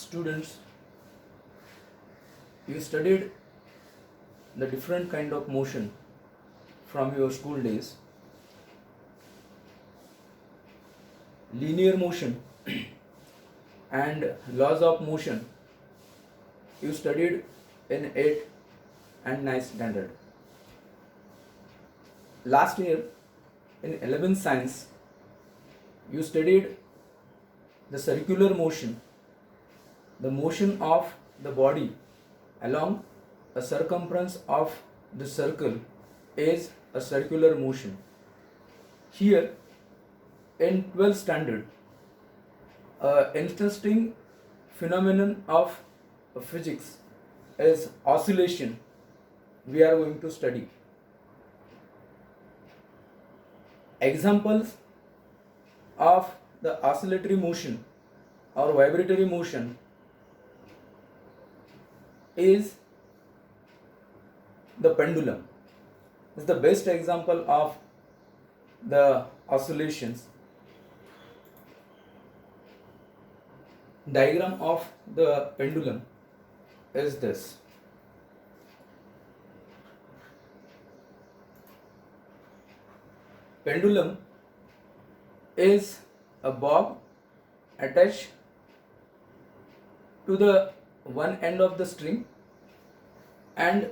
students, you studied the different kind of motion from your school days. Linear motion and laws of motion you studied in 8th and 9th standard. Last year in 11th science you studied the circular motion, the motion of the body along a circumference of the circle is a circular motion. Here in 12th standard, an interesting phenomenon of physics is oscillation we are going to study. Examples of the oscillatory motion or vibratory motion is the pendulum. Is the best example of the oscillations. Diagram of the pendulum is this. Pendulum is a bob attached to the one end of the string and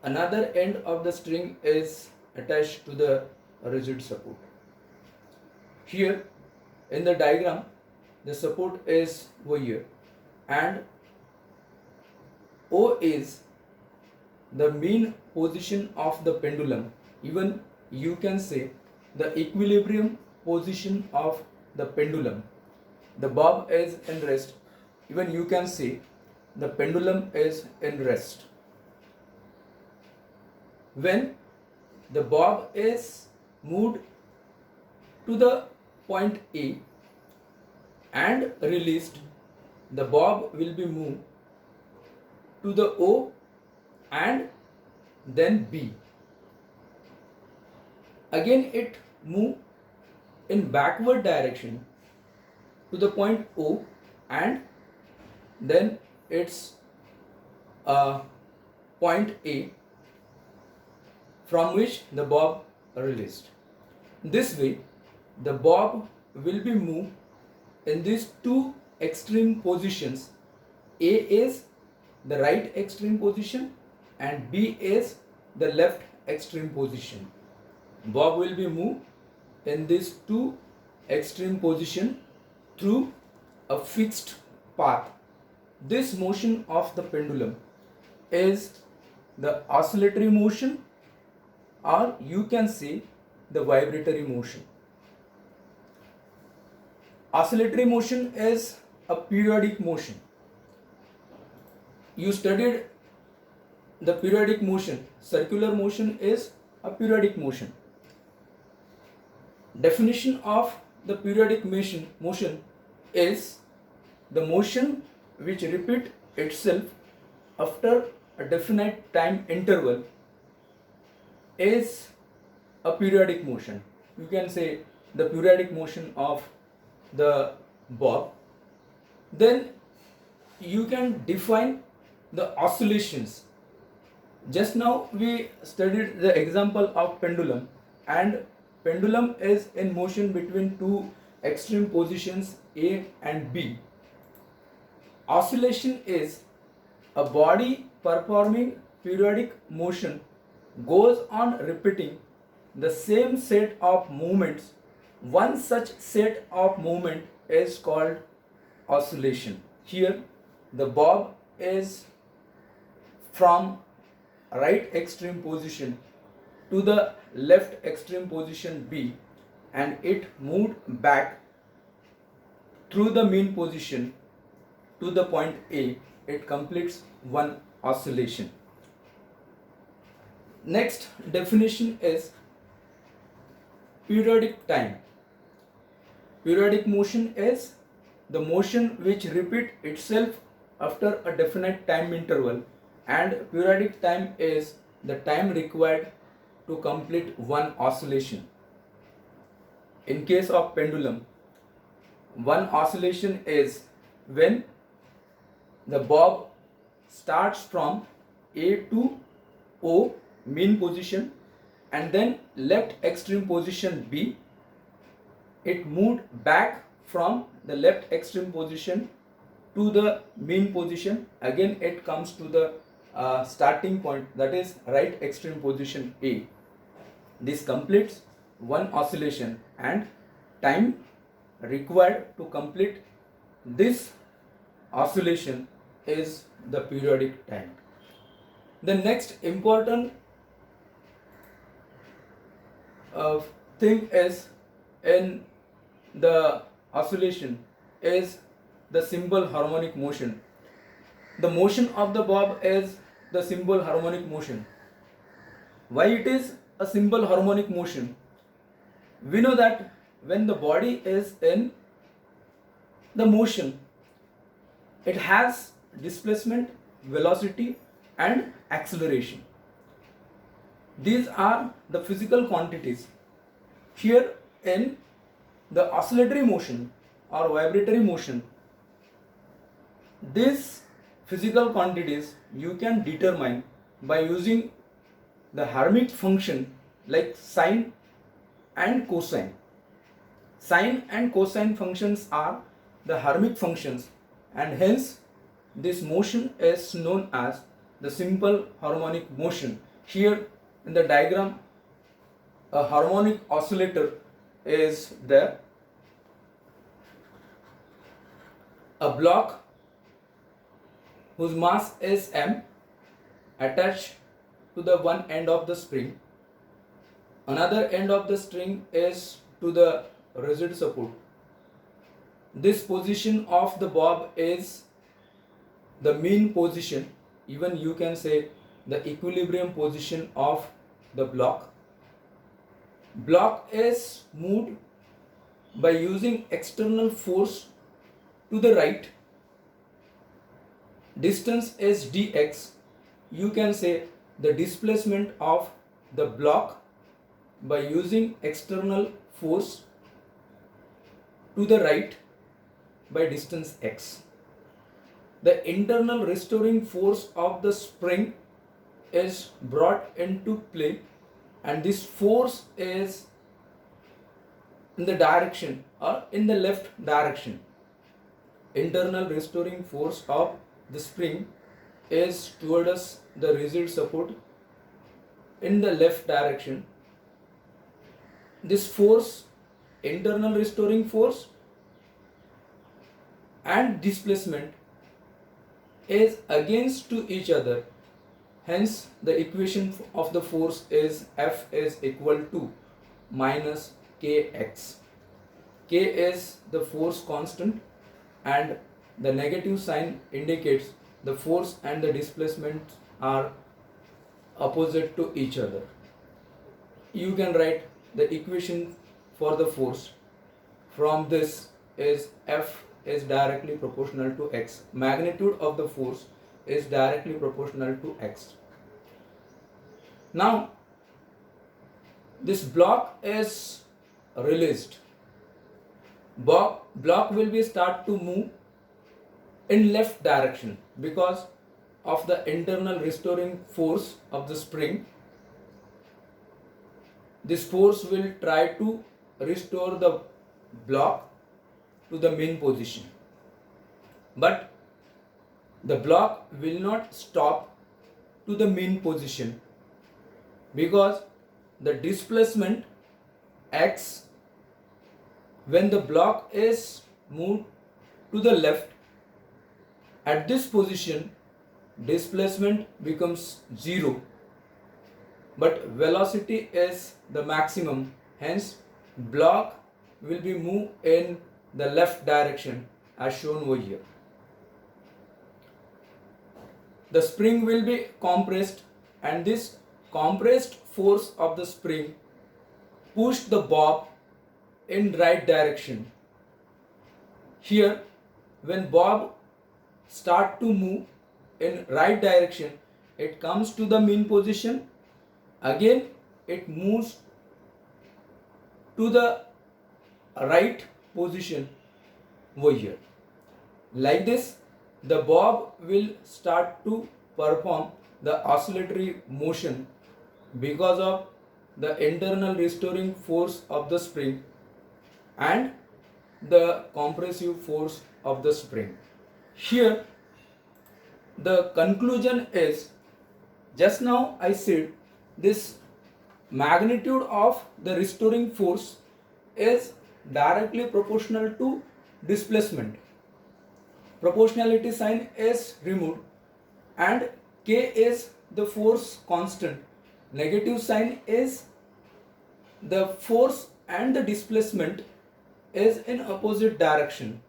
another end of the string is attached to the rigid support. Here in the diagram the support is over here and O is the mean position of the pendulum. Even you can say the equilibrium position of the pendulum. The bob is in rest. Even you can say the pendulum is in rest. When the bob is moved to the point A and released, the bob will be moved to the O and then B. Again it move in backward direction to the point O and then it's point A from which the bob released. This way the bob will be moved in these two extreme positions. A is the right extreme position and B is the left extreme position. Bob will be moved in these two extreme position through a fixed path. This motion of the pendulum is the oscillatory motion, or you can say the vibratory motion. Oscillatory motion is a periodic motion. You studied the periodic motion. Circular motion is a periodic motion. Definition of the periodic motion is the motion which repeats itself after a definite time interval is a periodic motion. You can say the periodic motion of the bob. Then you can define the oscillations. Just now we studied the example of pendulum, and pendulum is in motion between two extreme positions A and B. Oscillation is a body performing periodic motion goes on repeating the same set of movements. One such set of movement is called oscillation. Here the bob is from right extreme position to the left extreme position B and it moved back through the mean position to the point A. It completes one oscillation. Next definition is periodic time. Periodic motion is the motion which repeats itself after a definite time interval, and periodic time is the time required to complete one oscillation. In case of pendulum, one oscillation is when the bob starts from A to O mean position, and then left extreme position B, it moved back from the left extreme position to the mean position. Again it comes to the starting point, that is right extreme position A. This completes one oscillation, and time required to complete this oscillation is the periodic time. The next important thing is in the oscillation is the simple harmonic motion. The motion of the bob is the simple harmonic motion. Why it is a simple harmonic motion? We know that when the body is in the motion, it has displacement, velocity and acceleration. These are the physical quantities. Here in the oscillatory motion or vibratory motion, these physical quantities you can determine by using the harmonic function like sine and cosine. Sine and cosine functions are the harmonic functions, and hence this motion is known as the simple harmonic motion. Here in the diagram, a harmonic oscillator is there. A block whose mass is m attached to the one end of the spring. Another end of the string is to the rigid support. This position of the bob is the mean position, even you can say the equilibrium position of the block. Block is moved by using external force to the right. Distance is dx. You can say the displacement of the block by using external force to the right by distance x. The internal restoring force of the spring is brought into play, and this force is in the direction or in the left direction. Internal restoring force of the spring is towards the rigid support in the left direction. This force, internal restoring force and displacement, is against to each other. Hence the equation of the force is F is equal to minus kx. K is the force constant, and the negative sign indicates the force and the displacement are opposite to each other. You can write the equation for the force. From this is F is directly proportional to x. Magnitude of the force is directly proportional to x. Now this block is released. Block will be start to move in left direction because of the internal restoring force of the spring. This force will try to restore the block to the mean position, but the block will not stop to the mean position because the displacement x, when the block is moved to the left, at this position displacement becomes 0, but velocity is the maximum. Hence block will be moved in the left direction as shown over here. The spring will be compressed, and this compressed force of the spring push the bob in right direction. Here when bob start to move in right direction, it comes to the mean position. Again it moves to the right position over here. Like this the bob will start to perform the oscillatory motion because of the internal restoring force of the spring and the compressive force of the spring. Here the conclusion is, just now I said this magnitude of the restoring force is directly proportional to displacement. Proportionality sign is removed and K is the force constant. Negative sign is the force and the displacement is in opposite direction.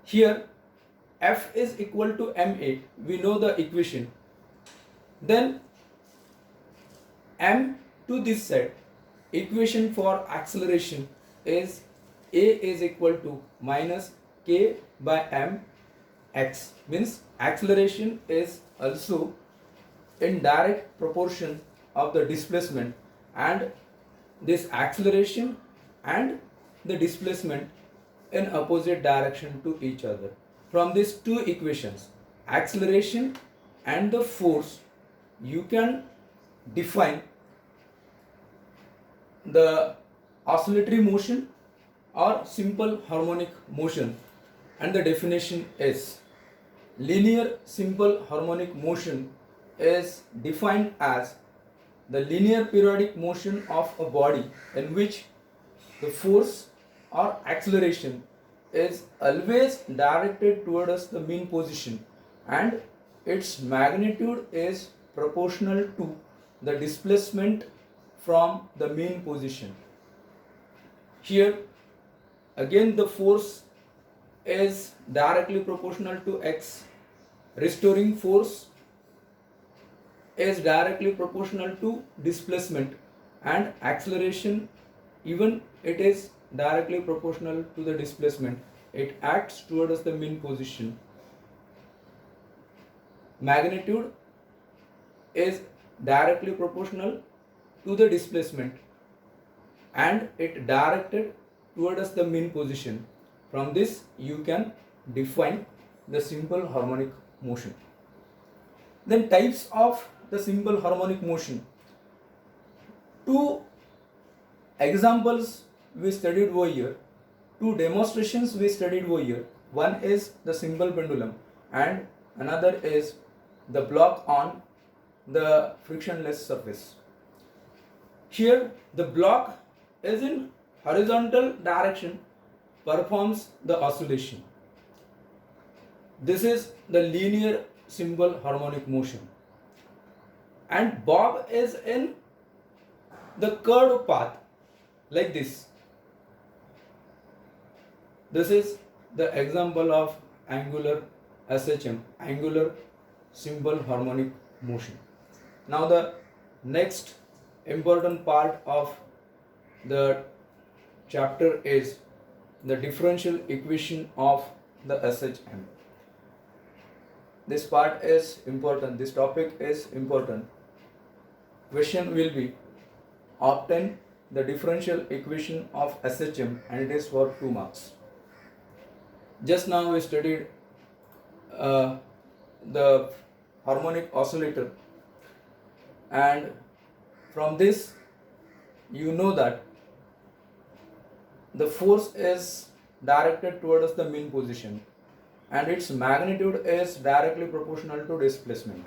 Here F is equal to ma, we know the equation. Then m to this side, equation for acceleration is a is equal to minus k by m x, means acceleration is also in direct proportion of the displacement, and this acceleration and the displacement in opposite direction to each other. From these two equations, acceleration and the force, you can define the oscillatory motion or simple harmonic motion, and the definition is linear simple harmonic motion is defined as the linear periodic motion of a body in which the force or acceleration is always directed towards the mean position and its magnitude is proportional to the displacement from the mean position. Here again the force is directly proportional to x, restoring force is directly proportional to displacement, and acceleration, even it is directly proportional to the displacement, it acts towards the mean position. Magnitude is directly proportional to the displacement and it directed towards the mean position. From this you can define the simple harmonic motion. Then types of the simple harmonic motion. Two examples we studied over here, two demonstrations we studied over here. One is the simple pendulum and another is the block on the frictionless surface. Here the block is in horizontal direction, performs the oscillation. This is the linear simple harmonic motion, and bob is in the curved path like this. This is the example of angular SHM, angular simple harmonic motion. Now the next important part of the chapter is the differential equation of the SHM. This part is important, this topic is important. Question will be, obtain the differential equation of SHM, and it is for 2 marks. Just now we studied the harmonic oscillator, and from this you know that the force is directed towards the mean position and its magnitude is directly proportional to displacement.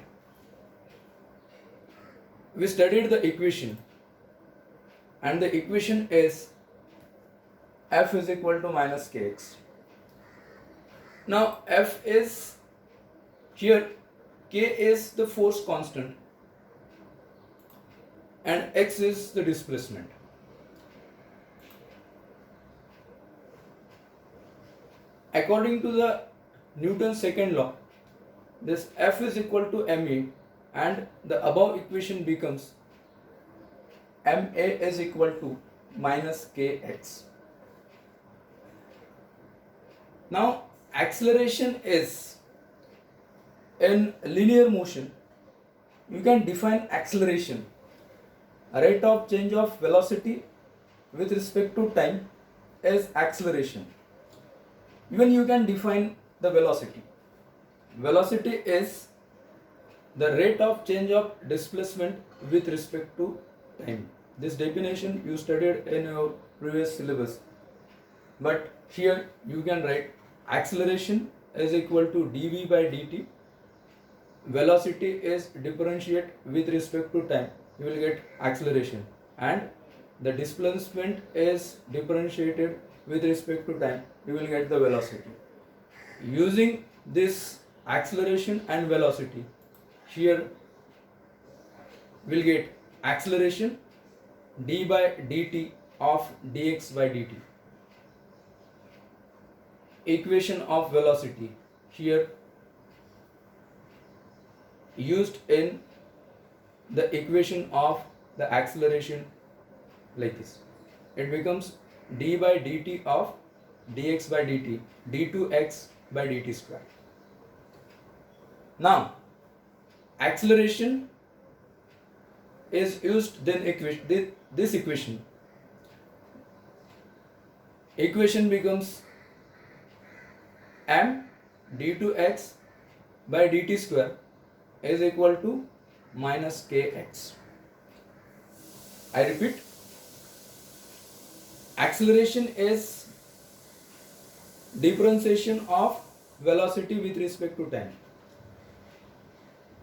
We studied the equation, and the equation is F is equal to minus kx. Now F is here, K is the force constant and x is the displacement. According to the Newton's second law, this F is equal to ma, and the above equation becomes ma is equal to minus kx. Now acceleration is in linear motion. You can define acceleration, a rate of change of velocity with respect to time is acceleration. Even you can define the velocity. Velocity is the rate of change of displacement with respect to time. This definition you studied in your previous syllabus. But here you can write acceleration is equal to dv by dt. Velocity is differentiate with respect to time. You will get acceleration, and the displacement is differentiated with respect to time. You will get the velocity. Using this acceleration and velocity, here we'll get acceleration d by dt of dx by dt. Equation of velocity here used in the equation of the acceleration like this. It becomes d by dt of dx by dt, d2x by dt square. Now, acceleration is used then this equation. Equation becomes m d2x by dt square is equal to minus kx. I repeat, acceleration is differentiation of velocity with respect to time.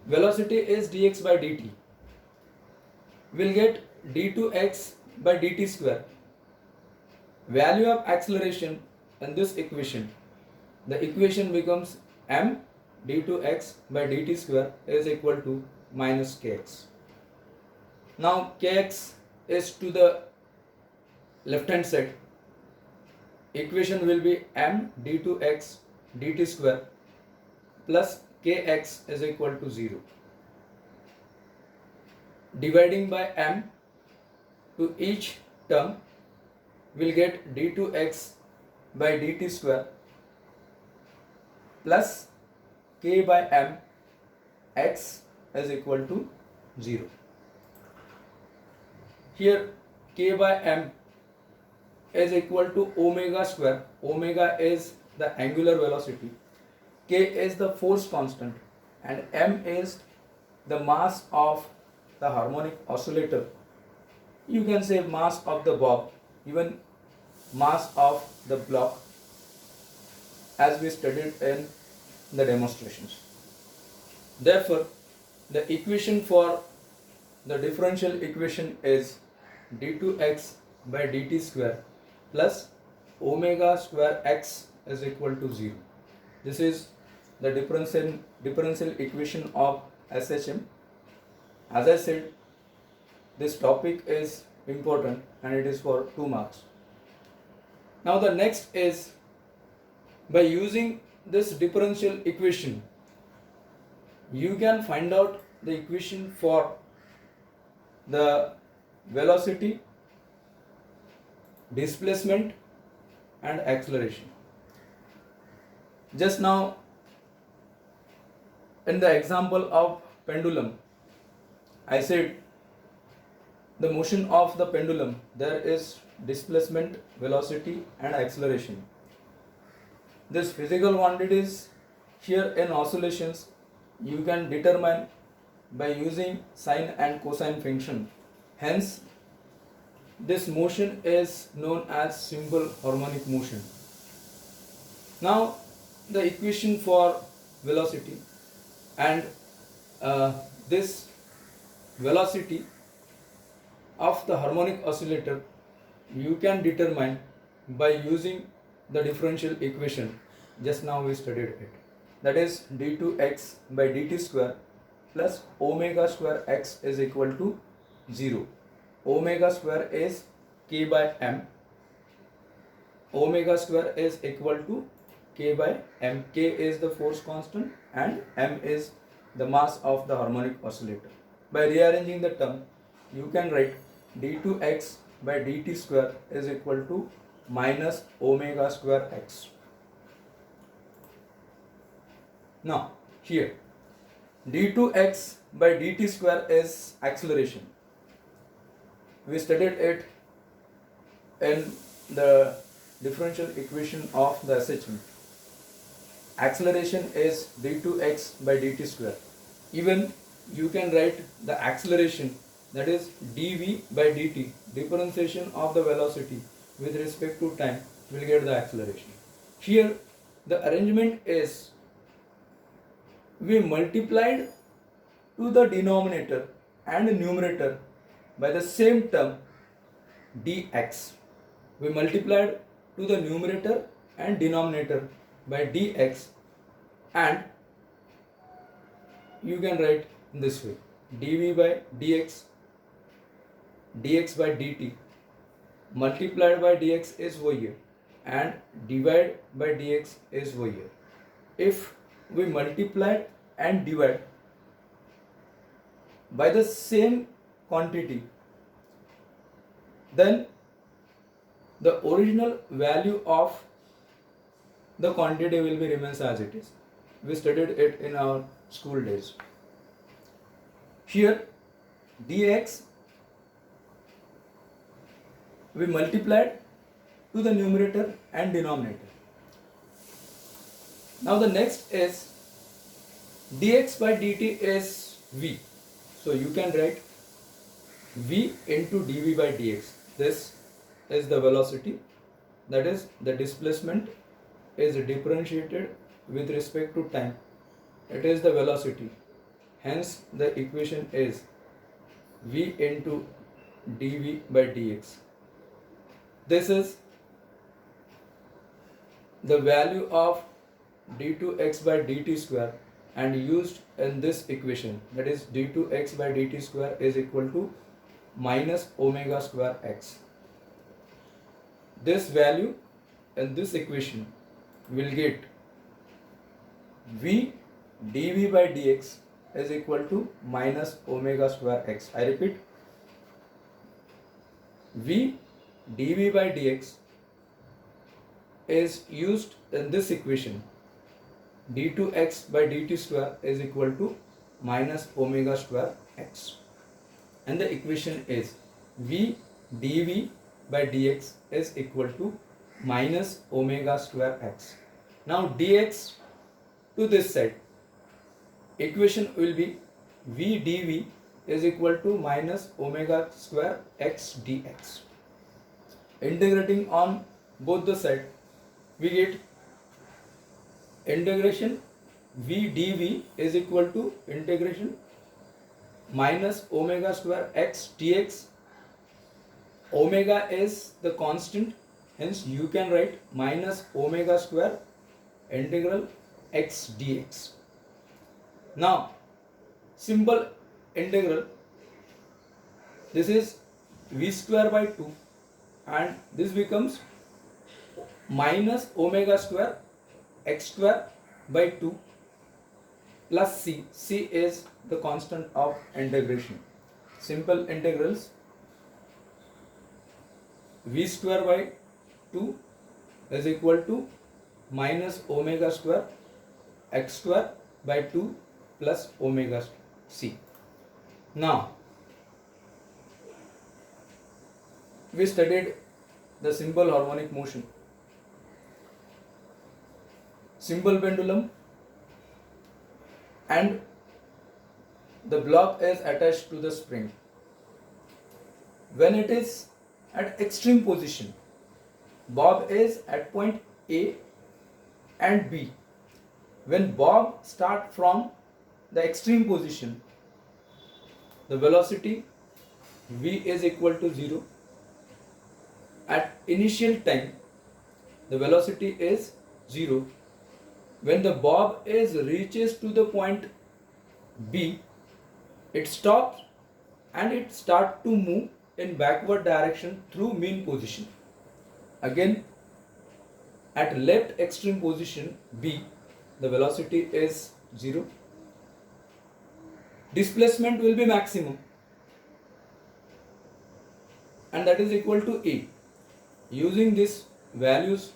Velocity is dx by dt. We'll get d2x by dt square. Value of acceleration in this equation. The equation becomes m d2x by dt square is equal to minus kx. Now kx is to the left hand side. Equation will be m d2x dt square plus kx is equal to 0. Dividing by m to each term, we'll get d2x by dt square plus k by m x is equal to 0. Here k by m is equal to omega square. Omega is the angular velocity, k is the force constant, and m is the mass of the harmonic oscillator. You can say mass of the bob, even mass of the block, as we studied in the demonstrations. Therefore, the equation for the differential equation is d2x by dt square plus omega square x is equal to 0. This is the differential equation of SHM. As I said, this topic is important and it is for 2 marks. Now the next is, by using this differential equation, you can find out the equation for the velocity, displacement and acceleration. Just now in the example of pendulum, I said the motion of the pendulum, there is displacement, velocity and acceleration. This physical quantities here in oscillations you can determine by using sine and cosine function. Hence, this motion is known as simple harmonic motion. Now, the equation for velocity and this velocity of the harmonic oscillator you can determine by using the differential equation. Just now we studied it. That is d2x by dt square plus omega square x is equal to 0. Omega square is k by m. Omega square is equal to k by m. K is the force constant and m is the mass of the harmonic oscillator. By rearranging the term, you can write d2x by dt square is equal to minus omega square x. Now, here d2x by dt square is acceleration. We studied it in the differential equation of the SHM. acceleration is d2x by dt square. Even you can write the acceleration, that is dv by dt, differentiation of the velocity with respect to time, will get the acceleration. Here the arrangement is, we multiplied to the denominator and numerator by the same term dx. We multiplied to the numerator and denominator by dx, and you can write in this way: dv by dx, dx by dt, multiplied by dx is over here, and divide by dx is over here. If we multiply and divide by the same quantity, then the original value of the quantity will be remains as it is. We studied it in our school days. Here dx we multiplied to the numerator and denominator. Now the next is dx by dt is v. So you can write v into dv by dx. This is the velocity, that is the displacement is differentiated with respect to time. It is the velocity. Hence the equation is v into dv by dx. This is the value of d2x by dt square, and used in this equation, that is d2x by dt square is equal to minus omega square x. This value in this equation will get v dv by dx is equal to minus omega square x. I repeat, v dv by dx is used in this equation. d2x by dt square is equal to minus omega square x, and the equation is v dv by dx is equal to minus omega square x. Now dx to this side, equation will be v dv is equal to minus omega square x dx. Integrating on both the side, we get integration v dv is equal to integration minus omega square x dx. Omega is the constant, hence you can write minus omega square integral x dx. Now simple integral, this is v square by 2, and this becomes minus omega square x square by 2 plus c. C is the constant of integration. Simple integrals, v square by 2 is equal to minus omega square x square by 2 plus omega c. Now we studied the simple harmonic motion, simple pendulum, and the block is attached to the spring. When it is at extreme position, bob is at point A and B. When bob start from the extreme position, the velocity v is equal to 0. At initial time, the velocity is 0. When the bob is reaches to the point B, it stops and it starts to move in backward direction through mean position. Again, at left extreme position B, the velocity is 0. Displacement will be maximum, and that is equal to A. Using these values,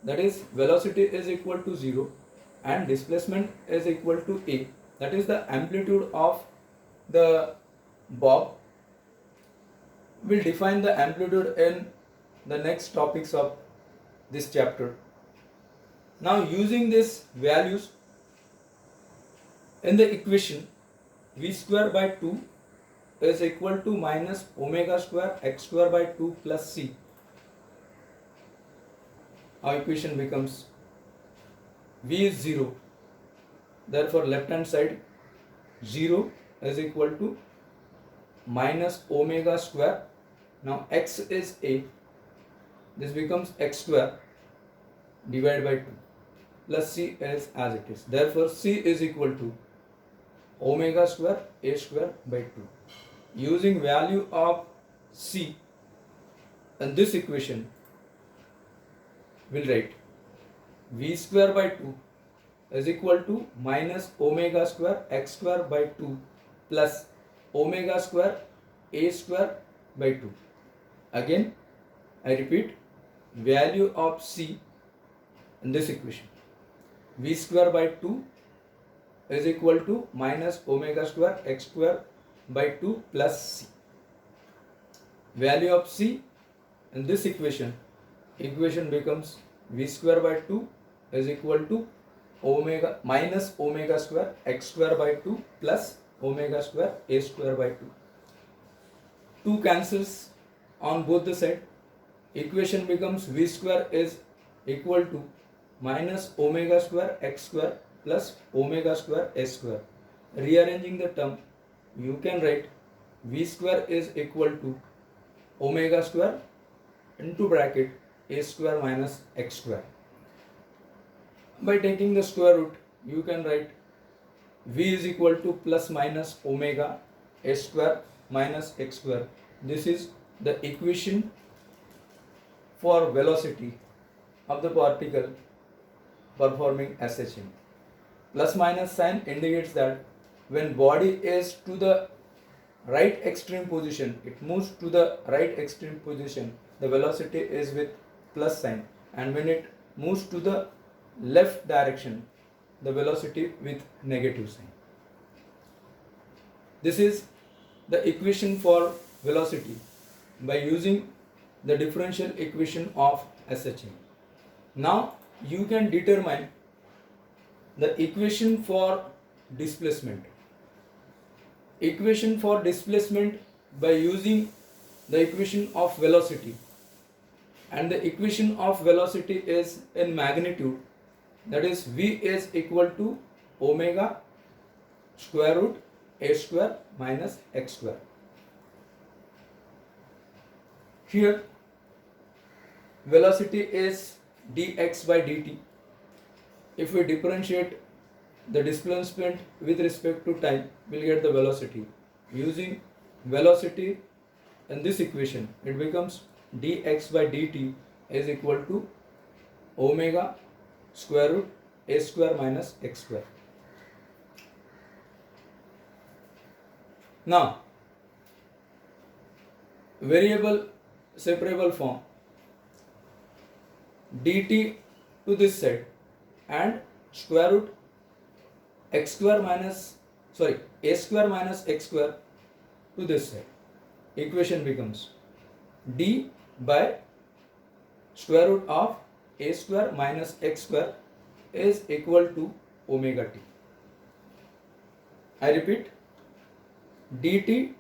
that is velocity is equal to 0 and displacement is equal to A, that is the amplitude of the bob. We'll define the amplitude in the next topics of this chapter. Now using these values in the equation, v square by 2 is equal to minus omega square x square by 2 plus c. Our equation becomes v is 0, therefore left hand side 0 is equal to minus omega square. Now x is a, this becomes x square divided by 2 plus c is as it is. Therefore c is equal to omega square a square by 2. Using value of c in this equation, we'll write v square by 2 is equal to minus omega square x square by 2 plus omega square a square by 2. Again, I repeat, value of c in this equation, v square by 2 is equal to minus omega square x square by 2 plus c. Value of c in this equation becomes v square by 2 is equal to omega minus omega square x square by 2 plus omega square a square by 2. 2 cancels on both the side. Equation becomes v square is equal to minus omega square x square plus omega square a square. Rearranging the term, you can write v square is equal to omega square into bracket a square minus x square. By taking the square root, you can write v is equal to plus minus omega a square minus x square. This is the equation for velocity of the particle performing SHM. Plus minus sign indicates that when body is to the right extreme position, it moves to the right extreme position, the velocity is with plus sign, and when it moves to the left direction, the velocity with negative sign. This is the equation for velocity by using the differential equation of SHM. Now you can determine the equation for displacement. Equation for displacement by using the equation of velocity, and the equation of velocity is in magnitude, that is v is equal to omega square root a square minus x square. Here velocity is dx by dt. If we differentiate the displacement with respect to time, we'll get the velocity. Using velocity in this equation, it becomes dx by dt is equal to omega square root a square minus x square. Now, variable separable form, dt to this side and square root x square minus a square minus x square to this side. Equation becomes d by square root of a square minus x square is equal to omega t. I repeat, dt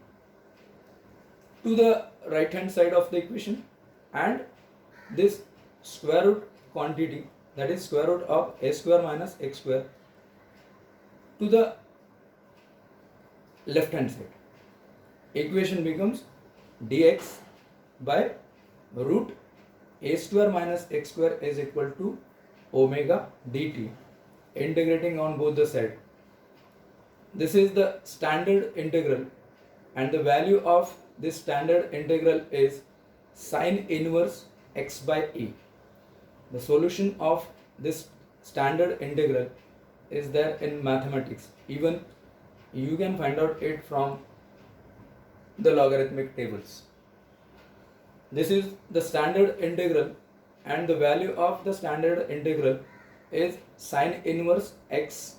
to the right hand side of the equation and this square root quantity, that is square root of a square minus x square, to the left hand side. Equation becomes dx by root a square minus x square is equal to omega dt, integrating on both the sides. This is the standard integral, and the value of this standard integral is sine inverse x by a. The solution of this standard integral is there in mathematics. Even you can find out it from the logarithmic tables. This is the standard integral, and the value of the standard integral is sine inverse x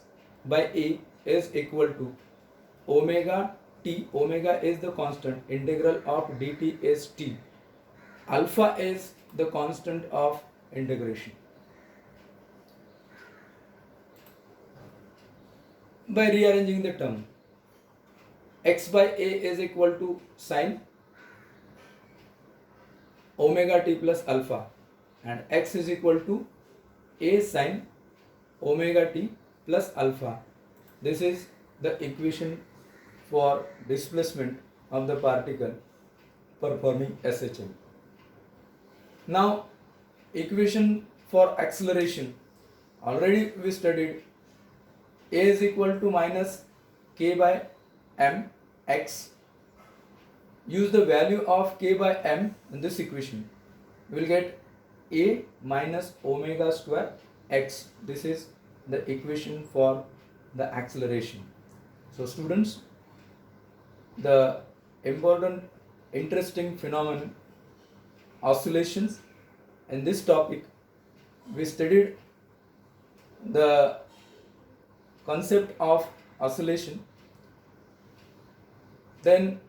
by a is equal to omega t. Omega is the constant, integral of dt is t, alpha is the constant of integration. by rearranging the term. X by a is equal to sine omega t plus alpha, and x is equal to a sine omega t plus alpha. This is the equation for displacement of the particle performing SHM. Now, equation for acceleration. Already we studied a is equal to minus k by m x. Use the value of k by m in this equation. We will get a minus omega square x. This is the equation for the acceleration. So students, the important interesting phenomenon oscillations. In this topic we studied the concept of oscillation, then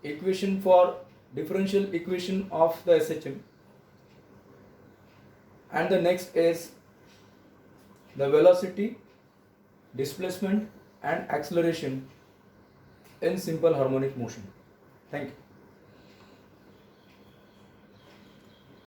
equation for differential equation of the SHM, and the next is the velocity, displacement and acceleration in simple harmonic motion. Thank you.